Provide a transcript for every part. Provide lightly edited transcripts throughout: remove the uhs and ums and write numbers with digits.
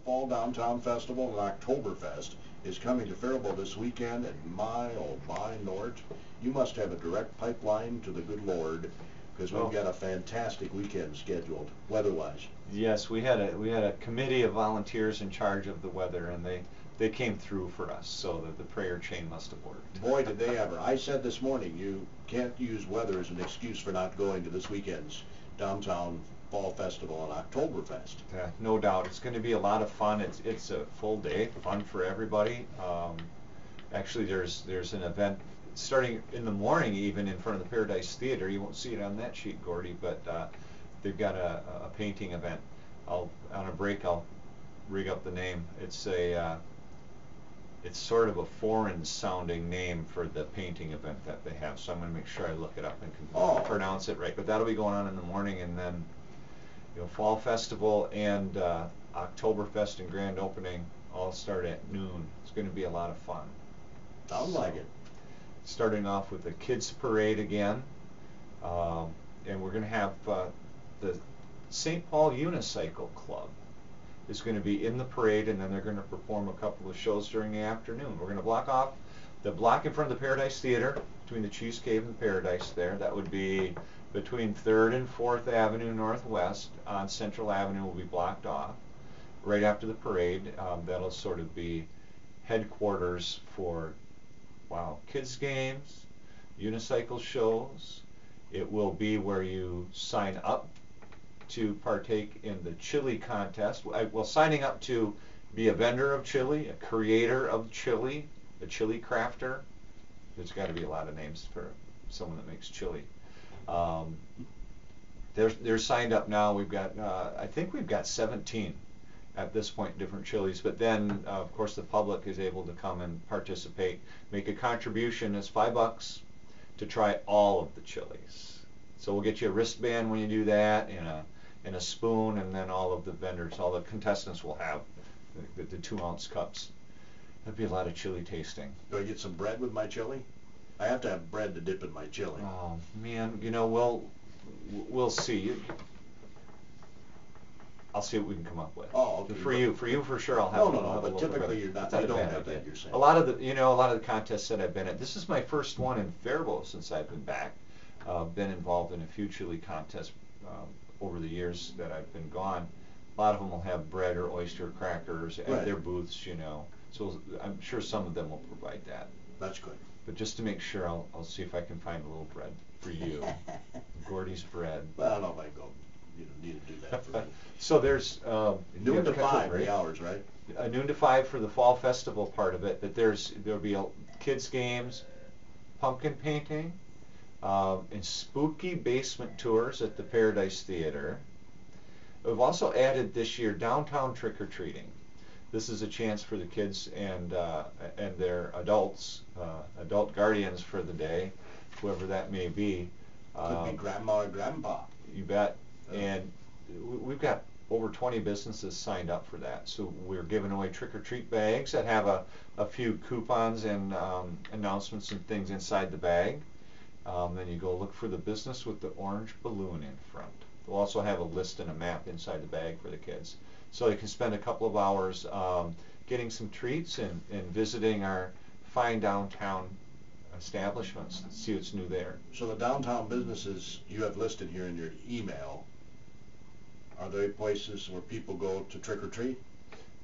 Fall Downtown Festival and Octoberfest is coming to Faribault this weekend, and oh my, Nort, you must have a direct pipeline to the good Lord, because we've got a fantastic weekend scheduled, weather-wise. Yes, we had a committee of volunteers in charge of the weather, and they came through for us, so that the prayer chain must have worked. Boy, did they ever. I said this morning, you can't use weather as an excuse for not going to this weekend's downtown Fall Festival and Octoberfest. Yeah, no doubt. It's going to be a lot of fun. It's a full day, fun for everybody. Actually, there's an event starting in the morning, even in front of the Paradise Theater. You won't see it on that sheet, Gordy, but they've got a painting event. On a break, I'll rig up the name. It's sort of a foreign-sounding name for the painting event that they have, so I'm going to make sure I look it up and can pronounce it right. But that'll be going on in the morning, and then Fall Festival and Oktoberfest and grand opening all start at noon. It's going to be a lot of fun. Sounds like it. Starting off with the kids parade again, and we're going to have the St. Paul Unicycle Club is going to be in the parade, and then they're going to perform a couple of shows during the afternoon. We're going to block off the block in front of the Paradise Theater between the Cheese Cave and the Paradise there. That would be between 3rd and 4th Avenue Northwest. On Central Avenue will be blocked off. Right after the parade, that'll sort of be headquarters for, kids games, unicycle shows. It will be where you sign up to partake in the chili contest. Well, signing up to be a vendor of chili, a creator of chili, a chili crafter. There's got to be a lot of names for someone that makes chili. They're signed up now. We've got, I think we've got 17 at this point, different chilies. But then, of course, the public is able to come and participate, make a contribution. It's $5 to try all of the chilies. So we'll get you a wristband when you do that, and a spoon, and then all of the vendors, all the contestants will have the 2-ounce cups. That'd be a lot of chili tasting. Do I get some bread with my chili? I have to have bread to dip in my chili. Oh man, we'll see. I'll see what we can come up with. Oh, okay. For you for sure. I'll have. No. But typically you don't have that. You're saying. A lot of the contests that I've been at. This is my first one in Faribault since I've been back. Been involved in a few chili contests over the years that I've been gone. A lot of them will have bread or oyster crackers at their booths, So I'm sure some of them will provide that. That's good. But just to make sure, I'll see if I can find a little bread for you. Gordy's bread. Well, I don't know if I go. You don't need to do that for me. So there's noon to 5, 3 hours, right? Noon to 5 for the Fall Festival part of it. But there'll be kids games, pumpkin painting, and spooky basement tours at the Paradise Theater. We've also added this year downtown trick-or-treating. This is a chance for the kids and their adult guardians for the day, whoever that may be. Could be grandma or grandpa. You bet. And we've got over 20 businesses signed up for that. So we're giving away trick-or-treat bags that have a few coupons and announcements and things inside the bag. Then you go look for the business with the orange balloon in front. We'll also have a list and a map inside the bag for the kids. So you can spend a couple of hours getting some treats and visiting our fine downtown establishments and see what's new there. So the downtown businesses you have listed here in your email, are they places where people go to trick-or-treat?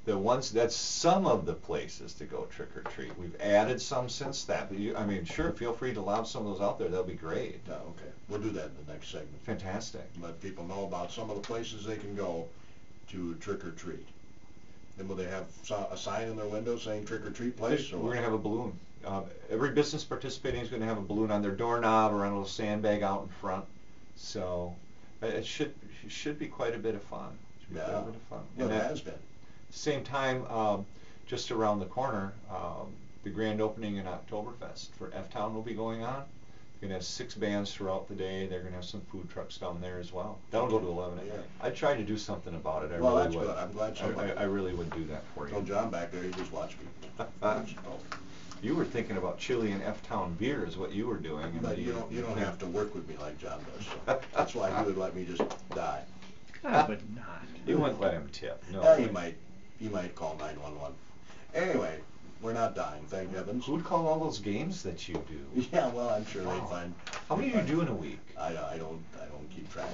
That's some of the places to go trick-or-treat. We've added some since that. But sure, feel free to lob some of those out there. That'll be great. Oh, okay. We'll do that in the next segment. Fantastic. Let people know about some of the places they can go to trick-or-treat. Then will they have a sign in their window saying trick-or-treat place? Or we're going to have a balloon. Every business participating is going to have a balloon on their doorknob or on a little sandbag out in front. So it should be quite a bit of fun. Yeah, it has been. Same time, just around the corner, the grand opening in Oktoberfest for F-Town will be going on. We're going to have 6 bands throughout the day. They're going to have some food trucks down there as well. That'll go to 11 at night. I'd try to do something about it. I really that's would. Good. I'm glad somebody. I really would do that for you. Tell John back there, he just watched me. You were thinking about chili and F-Town beer is what you were doing. But you don't have to work with me like John does. So that's why he would let me just die. I would not. You wouldn't let him tip. No. Yeah, he might. He might call 911. Anyway, we're not dying, thank heavens. Who'd call all those games that you do? Yeah, well, I'm sure Wow. they'd find. How many do you do in a week? I don't keep track.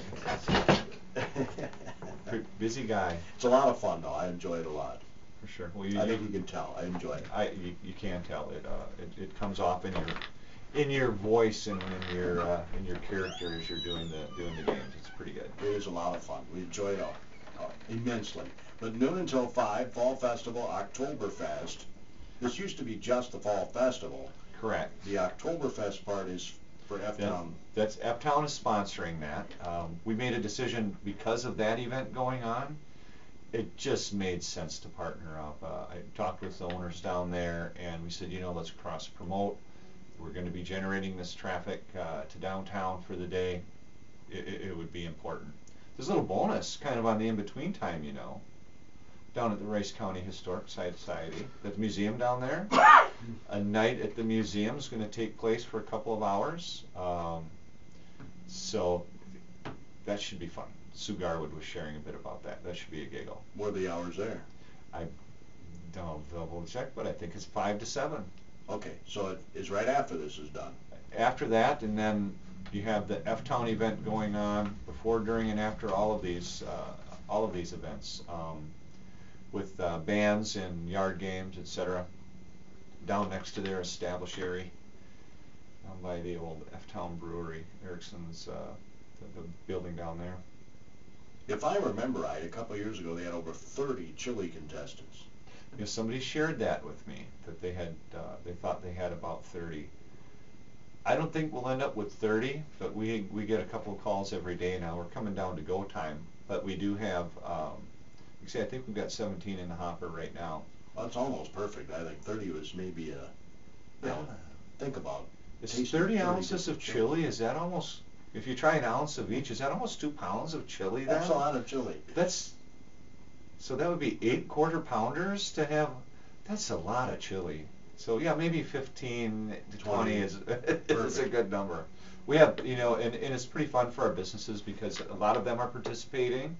Busy guy. It's a lot of fun though. I enjoy it a lot. For sure. Well, I think you can tell. I enjoy it. You can tell it. It comes off in your voice and in your character as you're doing the games. It's pretty good. It is a lot of fun. We enjoy it immensely. But noon until 5, Fall Festival, Octoberfest. This used to be just the Fall Festival. Correct. The Oktoberfest part is for F-Town. That's F-Town is sponsoring that. We made a decision because of that event going on. It just made sense to partner up. I talked with the owners down there, and we said, let's cross-promote. We're going to be generating this traffic to downtown for the day. It would be important. There's a little bonus kind of on the in-between time, down at the Rice County Historic Society. The museum down there. A night at the museum is going to take place for a couple of hours. So that should be fun. Sue Garwood was sharing a bit about that. That should be a giggle. What are the hours there? I don't double check, but I think it's 5 to 7. Okay, so it is right after this is done. After that, and then you have the F-Town event going on before, during, and after all of these events, with bands and yard games, etc. Down next to their establishary, down by the old F-Town Brewery, Erickson's, the building down there. If I remember right, a couple of years ago they had over 30 chili contestants. Somebody shared that with me, that they thought they had about 30. I don't think we'll end up with 30, but we get a couple of calls every day now. We're coming down to go time, but we do have, I think we've got 17 in the hopper right now. Well, that's almost perfect. I think 30 was maybe think about. Is 30 ounces of chili, is that almost, if you try an ounce of each, is that almost 2 pounds of chili then? That's a lot of chili. So that would be 8 quarter-pounders to have. That's a lot of chili. So yeah, maybe 15 to 20 is a good number. We have, and it's pretty fun for our businesses because a lot of them are participating,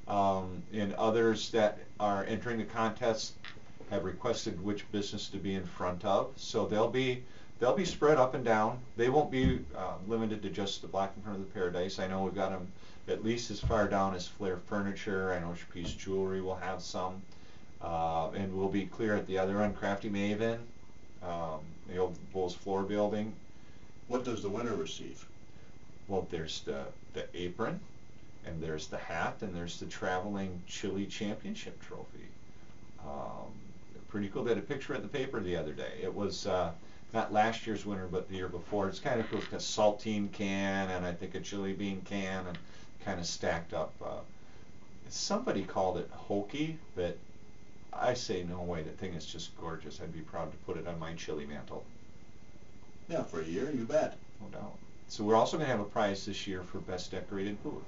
and others that are entering the contest have requested which business to be in front of. So they'll be spread up and down. They won't be limited to just the block in front of the Paradise. I know we've got them at least as far down as Flair Furniture. I know Chapice Jewelry will have some. And we'll be clear at the other end, Crafty Maven, the old Bulls Floor building. What does the winner receive? Well, there's the apron, and there's the hat, and there's the traveling chili championship trophy. Pretty cool. They had a picture in the paper the other day. It was not last year's winner, but the year before. It's kind of cool. It's got a saltine can, and I think a chili bean can, and kind of stacked up. Somebody called it hokey, but I say no way. That thing is just gorgeous. I'd be proud to put it on my chili mantle. Yeah, for a year, you bet. No doubt. So we're also going to have a prize this year for best decorated booth,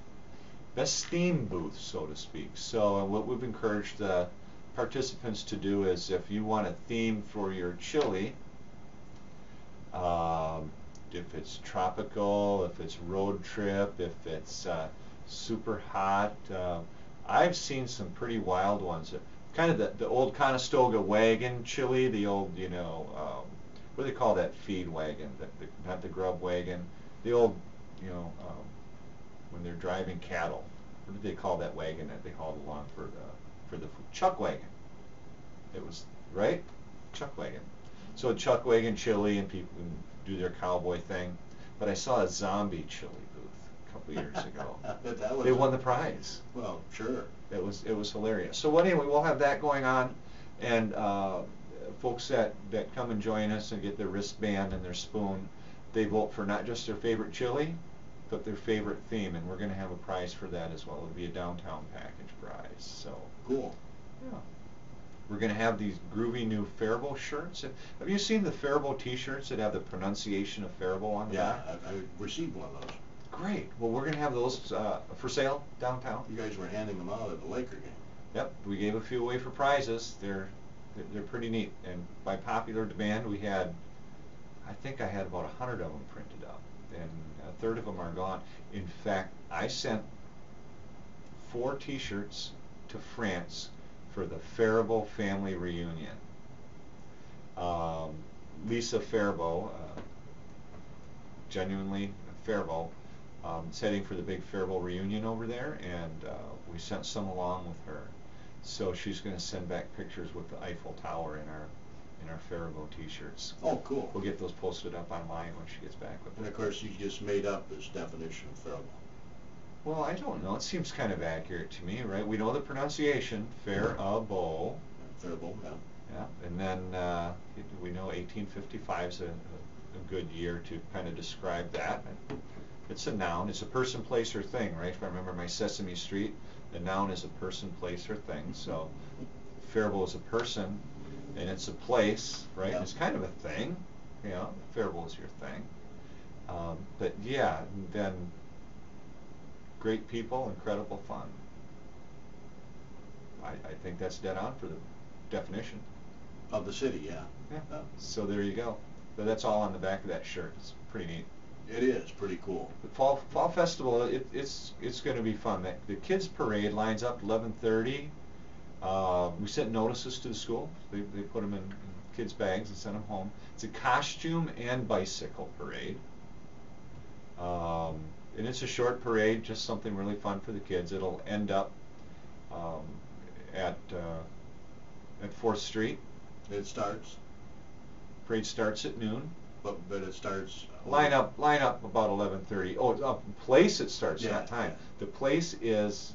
best theme booth, so to speak. So what we've encouraged the participants to do is, if you want a theme for your chili, if it's tropical, if it's road trip, if it's super hot, I've seen some pretty wild ones. Kind of the old Conestoga wagon chili, the old, what do they call that feed wagon? Not the grub wagon. The old, when they're driving cattle. What do they call that wagon that they hauled along for the chuck wagon? It was, right? Chuck wagon. So a chuck wagon chili, and people can do their cowboy thing. But I saw a zombie chili booth a couple years ago. They won the prize. Well, sure. It was hilarious. So anyway, we'll have that going on, and folks that come and join us and get their wristband and their spoon, they vote for not just their favorite chili, but their favorite theme, and we're going to have a prize for that as well. It'll be a downtown package prize. So cool. Yeah. We're going to have these groovy new Faribault shirts. Have you seen the Faribault T-shirts that have the pronunciation of Faribault on the back? Yeah, I received one of those. Great. Well, we're going to have those for sale downtown. You guys were handing them out at the Laker game. Yep. We gave a few away for prizes. They're pretty neat. And by popular demand, we had, I think I had about 100 of them printed up, and a third of them are gone. In fact, I sent 4 T-shirts to France for the Faribault family reunion. Lisa Faribault, genuinely Faribault, is heading for the big Faribault reunion over there, and we sent some along with her. So she's going to send back pictures with the Eiffel Tower in our Faribault t-shirts. Oh, cool. We'll get those posted up online when she gets back with And it. of course, you just made up this definition of Faribault. Well, I don't know. It seems kind of accurate to me, right? We know the pronunciation, Faribault. Faribault, yeah. Yeah, and then we know 1855 is a good year to kind of describe that. It's a noun. It's a person, place, or thing, right? If I remember my Sesame Street, the noun is a person, place, or thing. So Faribault is a person, and it's a place, right? Yeah. And it's kind of a thing. You know, Faribault is your thing. But yeah, then great people, incredible fun. I think that's dead on for the definition. Of the city, yeah. Yeah. So there you go. But that's all on the back of that shirt. It's pretty neat. It is pretty cool. The Fall Festival, it's going to be fun. The kids parade lines up 11:30. We sent notices to the school. They put them in kids' bags and sent them home. It's a costume and bicycle parade. And it's a short parade, just something really fun for the kids. It'll end up at 4th Street. It starts, Parade starts at noon. but it starts. Line up about 11:30. Oh, place it starts, Yeah, not time. yeah. The place is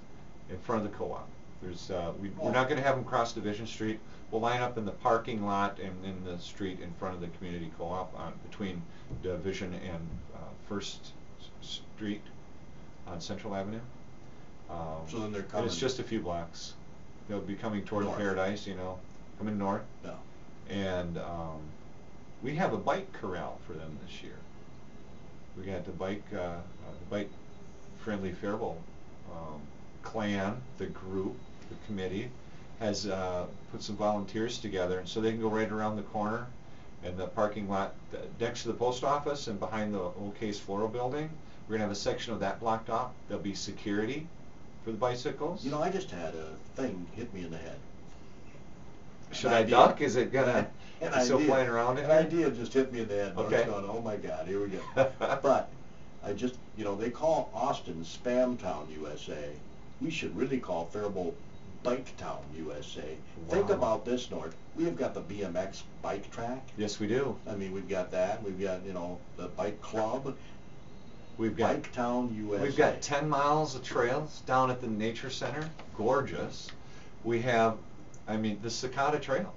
in front of the co-op. There's we're not going to have them cross Division Street. We'll line up in the parking lot and in the street in front of the community co-op between Division and 1st Street on Central Avenue. So then they're And coming. it's just a few blocks. They'll be coming toward North. Paradise, coming north. Yeah. And we have a bike corral for them this year. We got the bike friendly Faribault clan, the group, the committee has put some volunteers together, so they can go right around the corner in the parking lot next to the post office and behind the old Case Floral building. We're gonna have a section of that blocked off. There'll be security for the bicycles. I just had a thing hit me in the head. Should I duck? Is it gonna still flying around in An here? idea just hit me in the head. And Okay. I was going, oh my God, here we go. But I just, they call Austin Spam Town, USA. We should really call Faribault Bike Town, USA. Think Wow. about this, Nort. We have got the BMX bike track. Yes, we do. I mean, we've got that. We've got, the bike club. We've got Bike Town, USA. We've got 10 miles of trails down at the Nature Center. Gorgeous. We have, the Cicada Trail.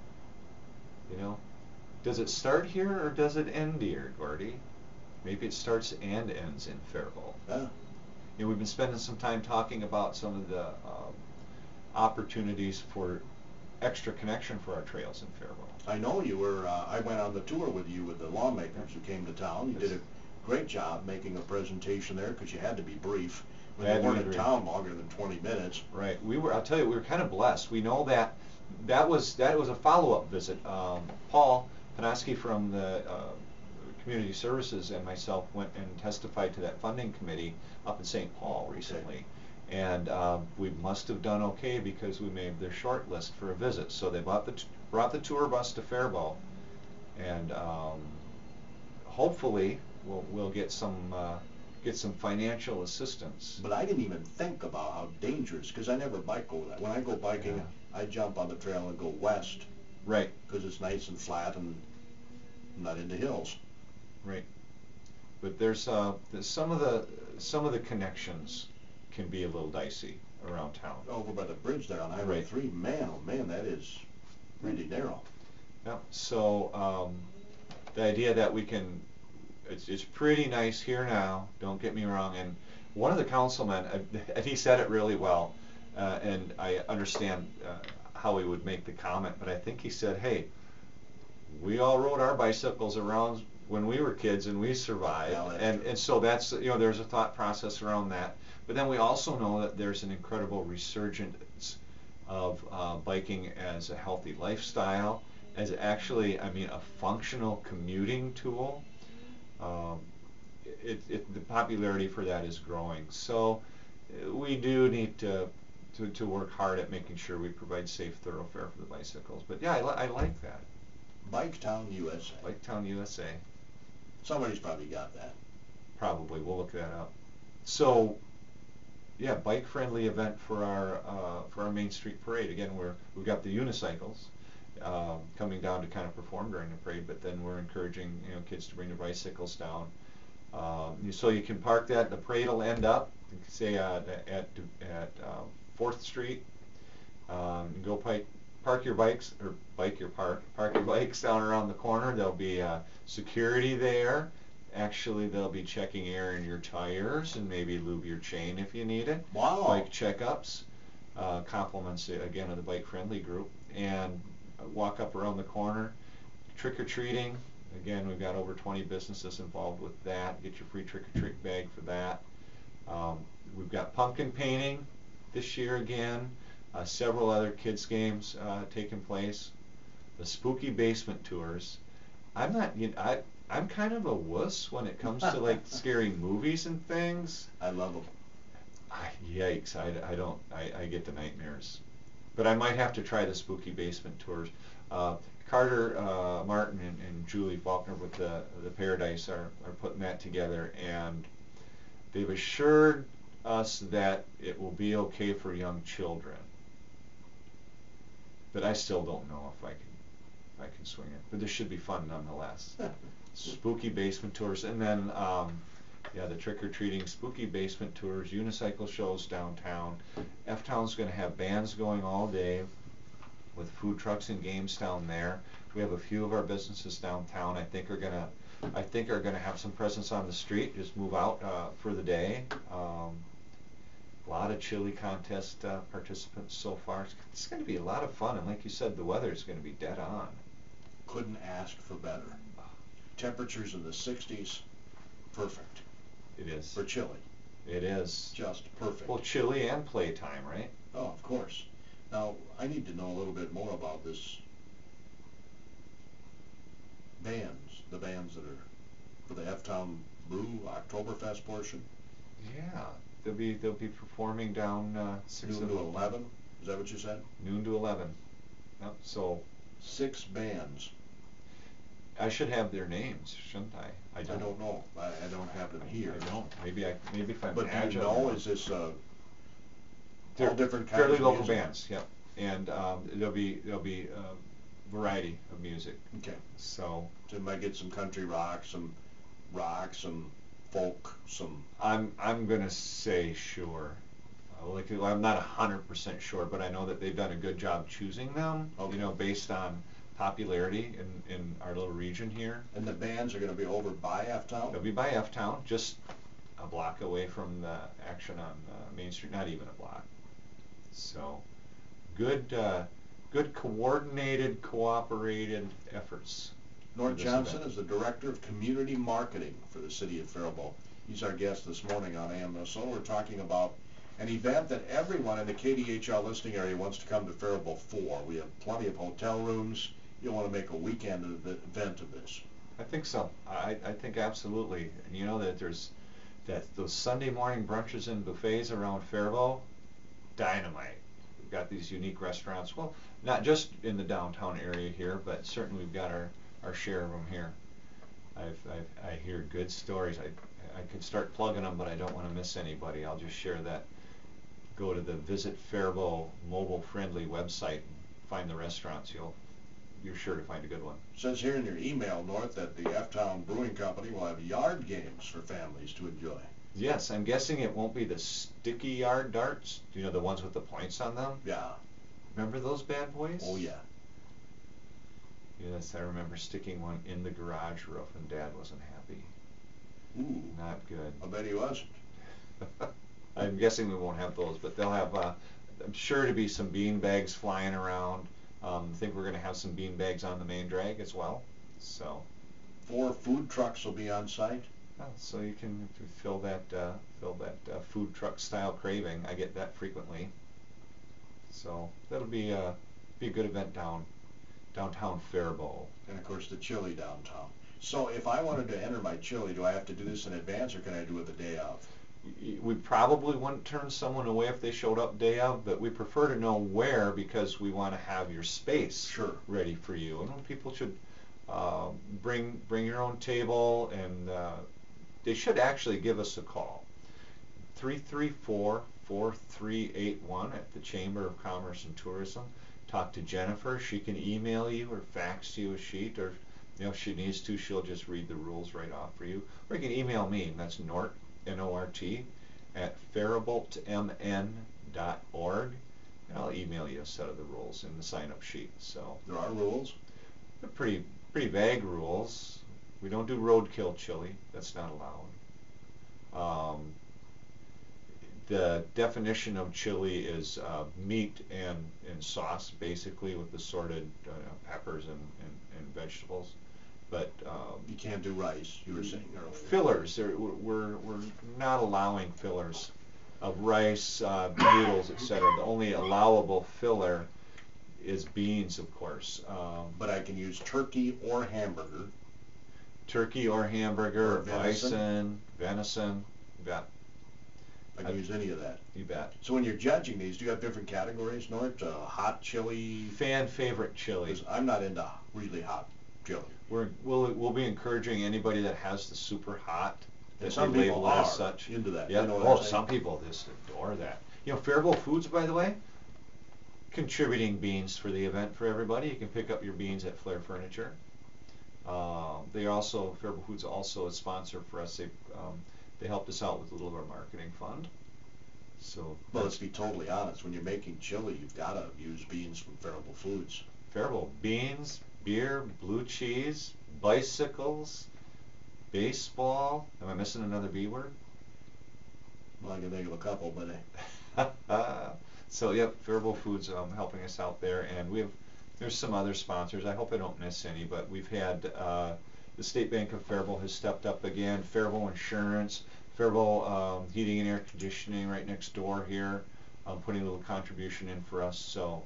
Does it start here or does it end here, Gordy? Maybe it starts and ends in Faribault. Yeah. We've been spending some time talking about some of the opportunities for extra connection for our trails in Faribault. I know you were, I went on the tour with you with the lawmakers who came to town. You did a great job making a presentation there because you had to be brief. When you weren't in town longer than 20 minutes. Right. I'll tell you, we were kind of blessed. We know that was a follow-up visit. Paul Panoski from the Community Services and myself went and testified to that funding committee up in St. Paul recently. Okay. And we must have done okay because we made their short list for a visit. So they brought the tour bus to Faribault, and hopefully we'll get some financial assistance. But I didn't even think about how dangerous, because I never bike over that. When I go biking, yeah. I jump on the trail and go west. Right. Because it's nice and flat and not into hills. Right. But there's some of the connections can be a little dicey around town. Over by the bridge there on Highway 3, man, oh man, that is really narrow. Yeah. So the idea that we can, it's pretty nice here now. Don't get me wrong. And one of the councilmen, and he said it really well, and I understand how he would make the comment. But I think he said, "Hey, we all rode our bicycles around when we were kids and we survived." Yeah, and so that's, there's a thought process around that. But then we also know that there's an incredible resurgence of biking as a healthy lifestyle, as actually, a functional commuting tool. The popularity for that is growing. So we do need to to work hard at making sure we provide safe thoroughfare for the bicycles. But yeah, I like that. Bike Town USA. Bike Town USA. Somebody's probably got that. Probably. We'll look that up. So, yeah, bike-friendly event for our Main Street Parade. Again, we've got the unicycles coming down to kind of perform during the parade, but then we're encouraging kids to bring their bicycles down. So you can park that. The parade will end up, say at 4th Street. Go park your bikes, or park your bikes down around the corner. There'll be security there. Actually, they'll be checking air in your tires and maybe lube your chain if you need it. Wow. Bike checkups, compliments again of the bike friendly group, and walk up around the corner. Trick or treating. Again, we've got over 20 businesses involved with that. Get your free trick or treat bag for that. We've got pumpkin painting this year again. Several other kids games taking place. The spooky basement tours. I'm kind of a wuss when it comes to like scary movies and things. I love them. Yikes! I get the nightmares. But I might have to try the spooky basement tours. Carter Martin and Julie Faulkner with the Paradise are putting that together, and they've assured us that it will be okay for young children. But I still don't know if I can swing it. But this should be fun nonetheless. Spooky basement tours, and then the trick-or-treating, spooky basement tours, unicycle shows downtown. F-Town's going to have bands going all day with food trucks and games down there. We have a few of our businesses downtown I think are going to have some presence on the street, just move out for the day. A lot of chili contest participants so far. It's going to be a lot of fun, and like you said, the weather is going to be dead on. Couldn't ask for better. Temperatures in the 60s, perfect. It is. For chili. It is. Just perfect. Well, chili and playtime, right? Oh, of course. Now, I need to know a little bit more about this bands, the bands that are for the F-Town Brew Octoberfest portion. Yeah, they'll be performing down 6 noon to 11. Is that what you said? Noon to 11. Yep. So 6 bands. I should have their names, shouldn't I? I don't know. I don't have them here. I don't. Maybe if I'm But do you agile. know, is this all different kinds fairly of local music? bands? Yep. And there'll be a variety of music. Okay. So you might get some country rock, some folk, some. I'm gonna say sure. I'm not 100% sure, but I know that they've done a good job choosing them. Okay. Based on popularity in our little region here. And the bands are going to be over by F-Town? They'll be by F-Town, just a block away from the action on Main Street, not even a block. So, good coordinated, cooperated efforts. Nort Johnson is the Director of Community Marketing for the City of Faribault. He's our guest this morning on AMSO. We're talking about an event that everyone in the KDHL listing area wants to come to Faribault for. We have plenty of hotel rooms. You'll want to make a weekend event of this. I think so. I think absolutely. And you know that there's those Sunday morning brunches and buffets around Faribault, dynamite. We've got these unique restaurants. Well, not just in the downtown area here, but certainly we've got our share of them here. I hear good stories. I could start plugging them, but I don't want to miss anybody. I'll just share that. Go to the Visit Faribault mobile-friendly website and find the restaurants. You're sure to find a good one. It says here in your email, North, that the F-Town Brewing Company will have yard games for families to enjoy. Yes, I'm guessing it won't be the sticky yard darts. The ones with the points on them? Yeah. Remember those bad boys? Oh, yeah. Yes, I remember sticking one in the garage roof, and Dad wasn't happy. Ooh. Not good. I bet he wasn't. I'm guessing we won't have those, but they'll have, I'm sure to be some bean bags flying around. I think we're going to have some bean bags on the main drag as well. So 4 food trucks will be on site. So you can fill that food truck style craving. I get that frequently. So that'll be a good event downtown Faribault. And of course the chili downtown. So if I wanted to enter my chili, do I have to do this in advance or can I do it the day of? we probably wouldn't turn someone away if they showed up day of, but we prefer to know where because we want to have your space Sure. ready for you. And people should bring your own table, and they should actually give us a call. 334-4381 at the Chamber of Commerce and Tourism. Talk to Jennifer. She can email you or fax you a sheet, or if she needs to, she'll just read the rules right off for you. Or you can email me, and that's Nort, N-O-R-T, at faribault.youtube.org, and I'll email you a set of the rules in the sign-up sheet. So there are rules? They're pretty vague rules. We don't do roadkill chili. That's not allowed. The definition of chili is meat and sauce, basically, with assorted peppers and vegetables. But you can't do rice, you were saying earlier. Fillers, we're not allowing fillers of rice, noodles, etc. The only allowable filler is beans, of course. But I can use turkey or hamburger. Turkey or hamburger, or venison. Venison, you bet. I can use any of that. You bet. So when you're judging these, do you have different categories, Nort? Hot chili? Fan favorite chili. 'Cause I'm not into really hot chili. We'll be encouraging anybody that has the super hot, that some they people label it are as such. into that. Yeah. You know what Oh, I'm saying? some people just adore that. Faribault Foods, by the way, contributing beans for the event for everybody. You can pick up your beans at Flair Furniture. Faribault Foods also a sponsor for us. They helped us out with a little of our marketing fund. So. Well, let's be totally honest. When you're making chili, you've got to use beans from Faribault Foods. Faribault beans, beer, blue cheese, bicycles, baseball. Am I missing another B word? Well, I can think of a couple, but So yep, Faribault Foods helping us out there, and there's some other sponsors. I hope I don't miss any, but we've had the State Bank of Faribault has stepped up again. Faribault Insurance, Faribault Heating and Air Conditioning right next door here, putting a little contribution in for us. So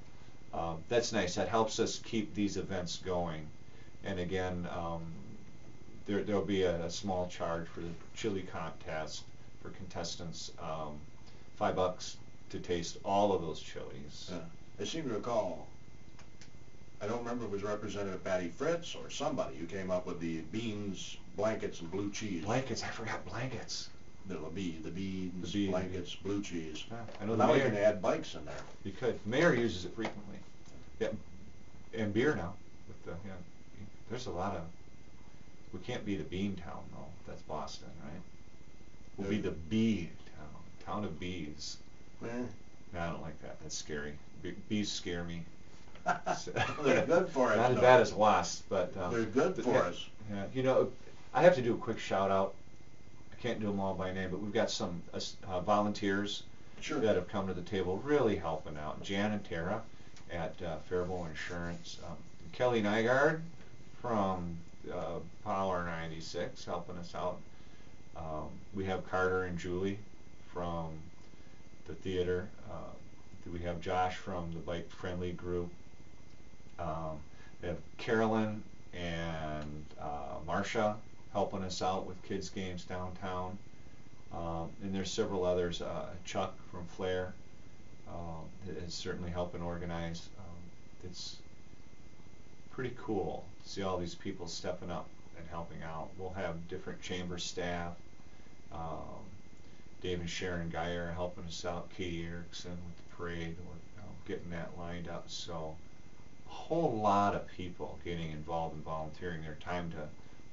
that's nice. That helps us keep these events going. And again, there'll be a small charge for the chili contest for contestants, $5 to taste all of those chilies. I seem to recall, I don't remember if it was Representative Patty Fritz or somebody who came up with the beans, blankets, and blue cheese. Blankets, I forgot blankets. The beans, blankets, blue cheese. I know now we can add bikes in there. You could. The mayor uses it frequently. Yeah, and beer now. There's a lot of. We can't be the bean town though. That's Boston, right? We'll be the bee town of bees. No, I don't like that. That's scary. Bees scare me. They're good for us. Not as bad as wasps, but they're good for us. Yeah, I have to do a quick shout out. I can't do them all by name, but we've got some volunteers that have come to the table, really helping out. Jan and Tara at Faribault Insurance, Kelly Nygaard from Power 96 helping us out. We have Carter and Julie from the theater. We have Josh from the Bike Friendly group. We have Carolyn and Marcia helping us out with kids games downtown. And there's several others. Chuck from Flair is certainly helping organize. It's pretty cool to see all these people stepping up and helping out. We'll have different chamber staff. Dave and Sharon Geyer helping us out. Katie Erickson with the parade. We're getting that lined up. So a whole lot of people getting involved and volunteering their time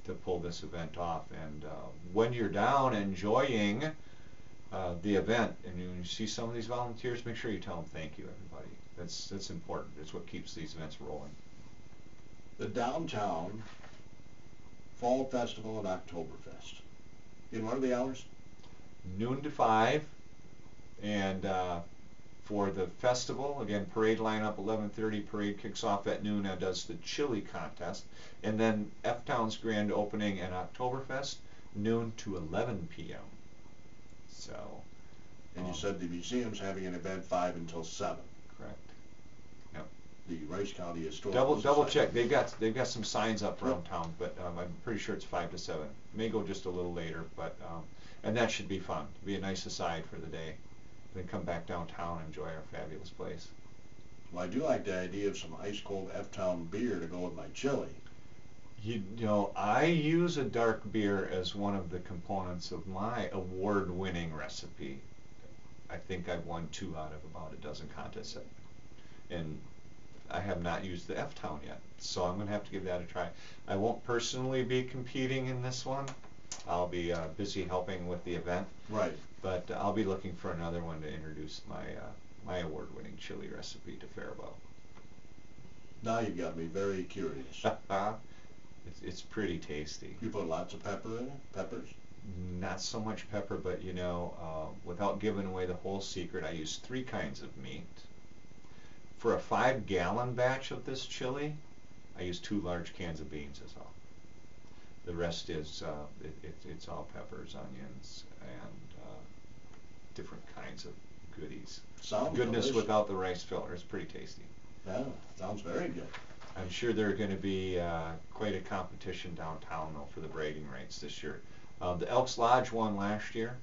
to pull this event off. And when you're down enjoying the event and you see some of these volunteers, make sure you tell them thank you, everybody. That's important. It's what keeps these events rolling. The downtown Fall Festival and Octoberfest. And what are the hours? Noon to 5, and for the festival, again, parade lineup 11:30. Parade kicks off at noon and does the chili contest, and then F-Town's grand opening and Oktoberfest noon to 11 p.m. So. And you said the museum's having an event 5 until 7. Correct. Yep. The Rice County Historical Double check. They've got some signs up around town, but I'm pretty sure it's 5 to 7. May go just a little later, but And that should be fun. Be a nice aside for the day. Then come back downtown and enjoy our fabulous place. Well, I do like the idea of some ice cold F-Town beer to go with my chili. You know, I use a dark beer as one of the components of my award-winning recipe. I think I've won 2 out of about a dozen contests, and I have not used the F-Town yet, so I'm going to have to give that a try. I won't personally be competing in this one. I'll be busy helping with the event. Right. But I'll be looking for another one to introduce my my award-winning chili recipe to Faribault. Now you've got me very curious. It's pretty tasty. You put lots of pepper in it? Peppers? Not so much pepper, but you know, without giving away the whole secret, I use 3 kinds of meat. For a 5-gallon batch of this chili, I use 2 large cans of beans is all. The rest is it's all peppers, onions, and different kinds of goodies. Sounds Goodness delicious. Without the rice filler. It's pretty tasty. Yeah, sounds very good. I'm sure there are going to be quite a competition downtown though for the bragging rights this year. The Elks Lodge won last year,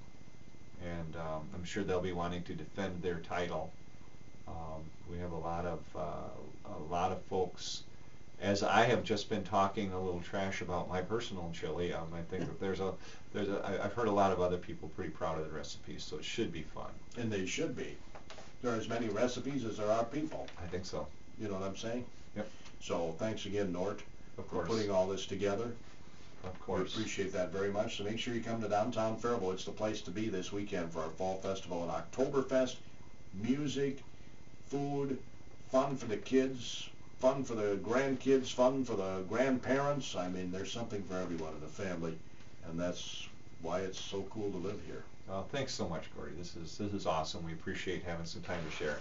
and I'm sure they'll be wanting to defend their title. We have a lot of folks. As I have just been talking a little trash about my personal chili, I think that I've heard a lot of other people pretty proud of the recipes, so it should be fun. And they should be. There are as many recipes as there are people. I think so. You know what I'm saying? Yep. So thanks again, Nort, Of for course. putting all this together. Of We course. appreciate that very much. So make sure you come to downtown Faribault. It's the place to be this weekend for our Fall Festival and Octoberfest. Music, food, fun for the kids, fun for the grandkids, fun for the grandparents. I mean, there's something for everyone in the family, and that's why it's so cool to live here. Thanks so much, Corey. This is awesome. We appreciate having some time to share.